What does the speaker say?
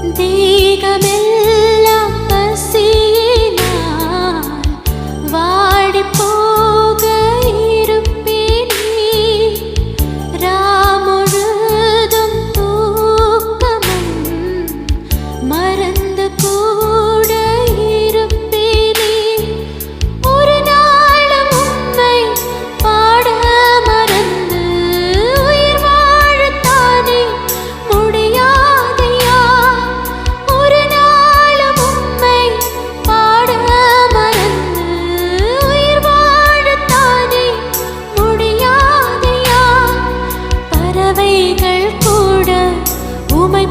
தேகமெல்லாம் பசியினால் வாடிப் போக இருப்பேனே. ராமுழுதும் தூக்கமும் மறந்து கூட இருப்பேனே. ஒரு நாளும் உம்மை பாட மறந்து உயிர் வாழத்தானே முடியாதையா. ஒரு நாளும் உம்மை பாட மறந்து உயிர் வாழத்தானே முடியாதையா. பறவைகள் கூட உம்மை